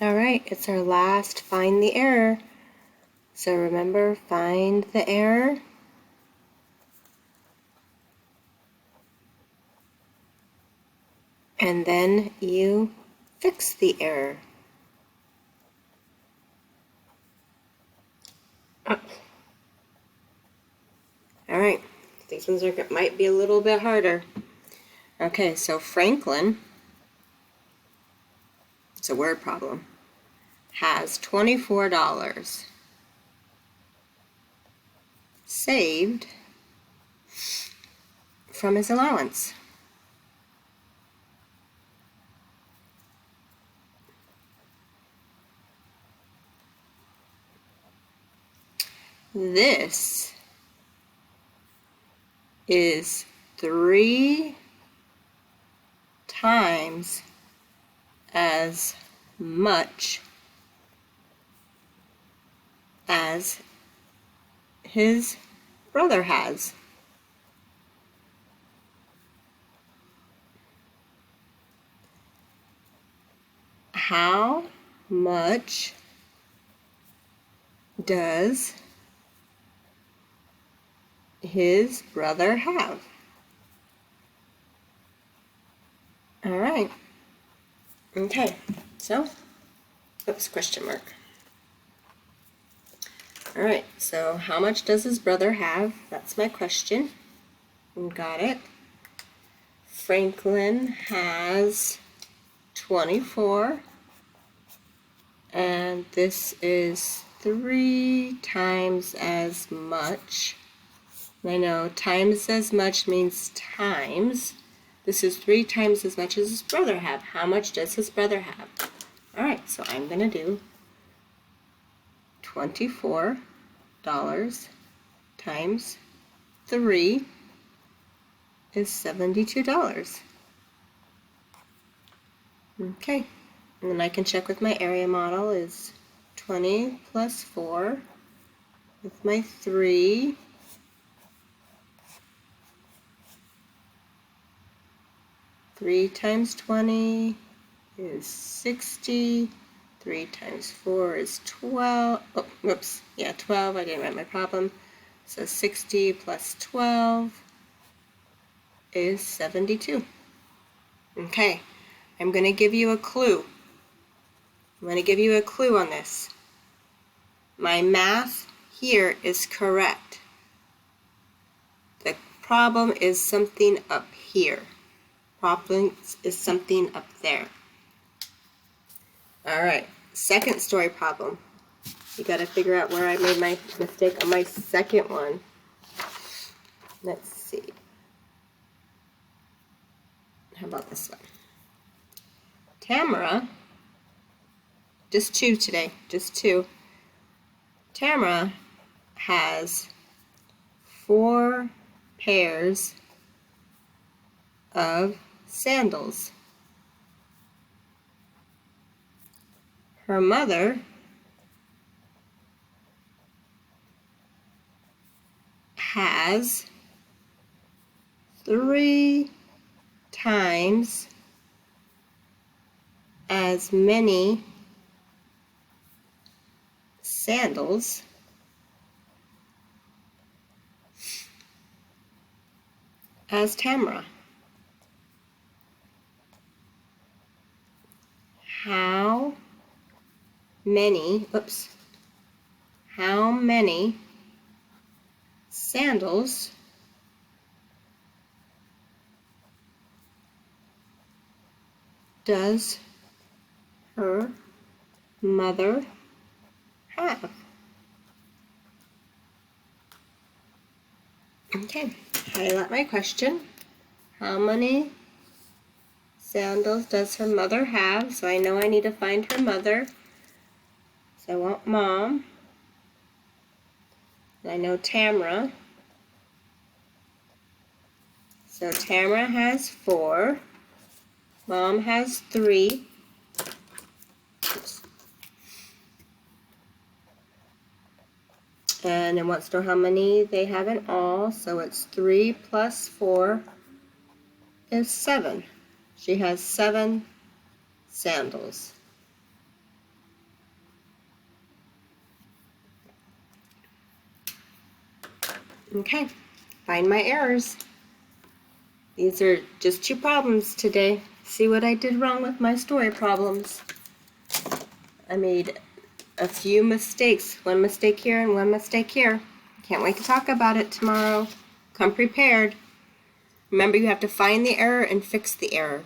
All right, it's our last find the error. So remember, find the error. And then you fix the error. Oh. All right, these ones might be a little bit harder. Okay, so Franklin, it's a word problem, has $24 saved from his allowance. This is 3 times as much as his brother has. How much does his brother have? All right. Okay, so, oops, question mark. All right, so how much does his brother have? That's my question. Got it. Franklin has 24, and this is 3 times as much. I know times as much means times. This is 3 times as much as his brother have. How much does his brother have? All right, so I'm going to do $24 times 3 is $72. Okay, and then I can check with my area model is 20 plus 4 with my 3. Three times 20 is 60. 3 times 4 is 12. Oh, whoops. Yeah, 12. I didn't write my problem. So 60 plus 12 is 72. Okay, I'm going to give you a clue. I'm going to give you a clue on this. My math here is correct. The problem is something up here. Problem is something up there. All right, second story problem. You got to figure out where I made my mistake on my second one. Let's see. How about this one? Tamara, just 2 today, just 2. Tamara has 4 pairs of sandals. Her mother has 3 times as many sandals as Tamara. How many sandals does her mother have? Okay, highlight my question. How many sandals does her mother have? So I know I need to find her mother. So I want Mom. And I know Tamara. So Tamara has 4. Mom has 3. Oops. And it wants to know how many they have in all. So it's 3 plus 4 is 7. She has 7 sandals. Okay, find my errors. These are just 2 problems today. See what I did wrong with my story problems. I made a few mistakes. 1 mistake here and 1 mistake here. Can't wait to talk about it tomorrow. Come prepared. Remember, you have to find the error and fix the error.